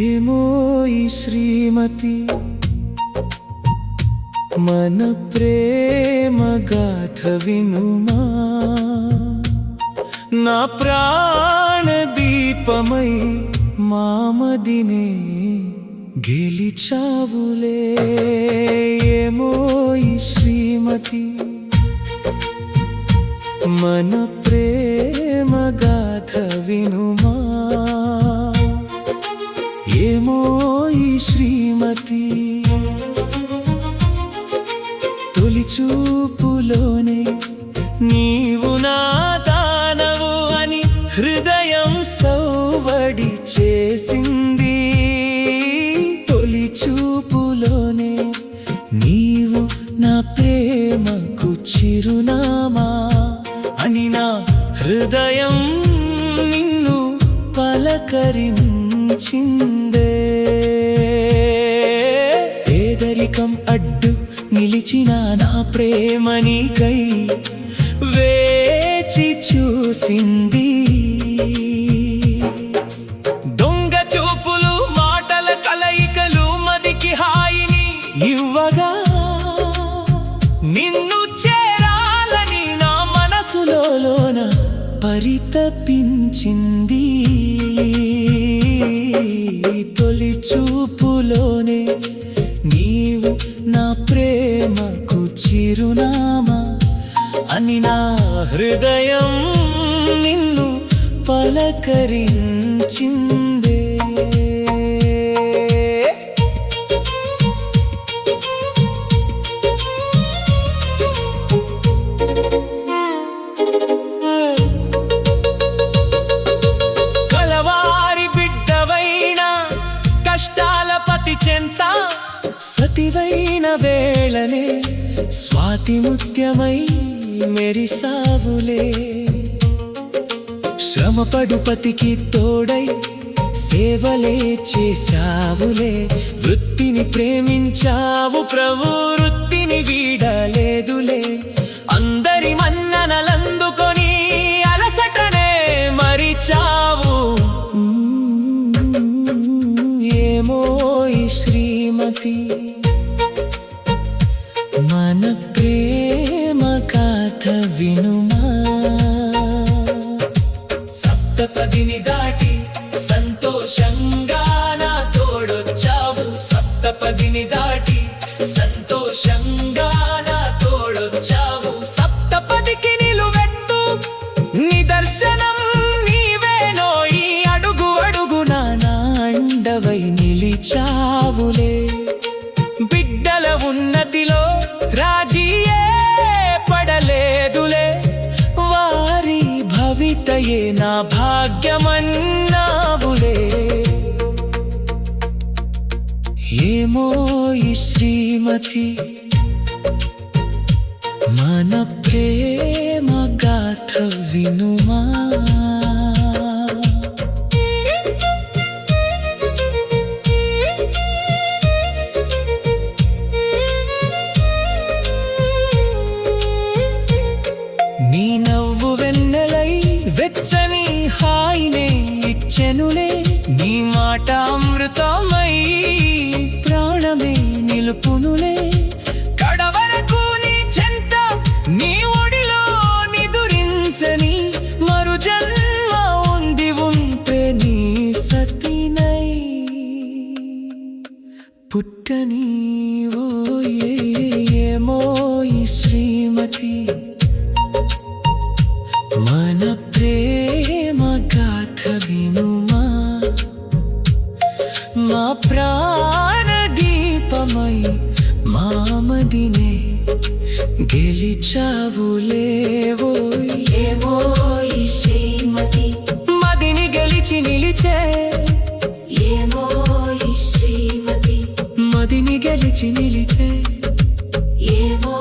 ఏమో ఈ శ్రీమతి మన ప్రేమ గాథ వినుమా, నా ప్రాణ దీపమై మామదినే గెలిచావులే. ఏమో ఈ శ్రీమతి మన ప్రేమ గాథ వినుమా, ఏమో ఈ శ్రీమతి తొలి చూపులోనే నీవు నా దానవు అని హృదయం సౌవడి చేసింది. తొలి చూపులోనే నీవు నా ప్రేమకు చిరునామా అని నా హృదయం నిన్ను పలకరించిందే. పేదరికం అడ్డు నిలిచిన నా ప్రేమ నీకై వేచి చూసింది. దొంగ చూపులు మాటల కలయికలు మదికి హాయిని ఇవ్వగా, నిన్ను చేరాలని నా మనసులోన పరితపించింది. తొలి చూపులోనే నీవు నా ప్రేమకు చిరునామా అని నా హృదయం నిన్ను పలకరించిందే. కలవారి బిడ్డవైనా కష్టాల పతి చెంత సతివైన వేళనే స్వాతి ముత్యమై మెరిసావులే. శ్రమపడు పతికి తోడై సేవలే చేశావులే. వృత్తిని ప్రేమించావు ప్రభు, వృత్తిని వీడలేదులే. అందరి మన్ననలందుకొని అలసటనే మరిచావు. ఏమో ఈ శ్రీమతి మన ప్రేమ గాథ వినుమా, సప్తపదిని దాటి సంతోషంగా నా తోడొచ్చావు. సప్తపదిని దాటి సంతోషంగా నా తోడొచ్చావు. సప్తపదికి నిలువెత్తు నిదర్శనం నీవేనోయి. అడుగు అడుగున నా అండవై నిలిచావులే. బిడ్డల ఉన్నతిలో రాజీయే పడలేదులే. వారి భవితయే నా భాగ్యమన్నావులే. ఏమో ఈ శ్రీమతి మన ప్రేమ గాథ వినుమా. నీ నవ్వు వెన్నెలై వెచ్చని హాయినే ఇచ్చెనులే. నీ మాట అమృతమై ప్రాణమే నిలుపునులే. కడవరకు నీ చెంత నీ ఒడిలో నిదురించని మరు జన్మ ఉంది ఉంటే నీ సతినై పుట్టని. ఓ ఏమో ఈ శ్రీమతి మన ప్రేమ గాథ వినుమా, మా ప్రాణ దీపమై మామదినే గెలిచావులేవో. ఏమో ఈ శ్రీమతి మదిని గెలిచి నిలిచే. ఏమో ఈ శ్రీమతి మదిని గెలిచి నిలిచే. ఏమో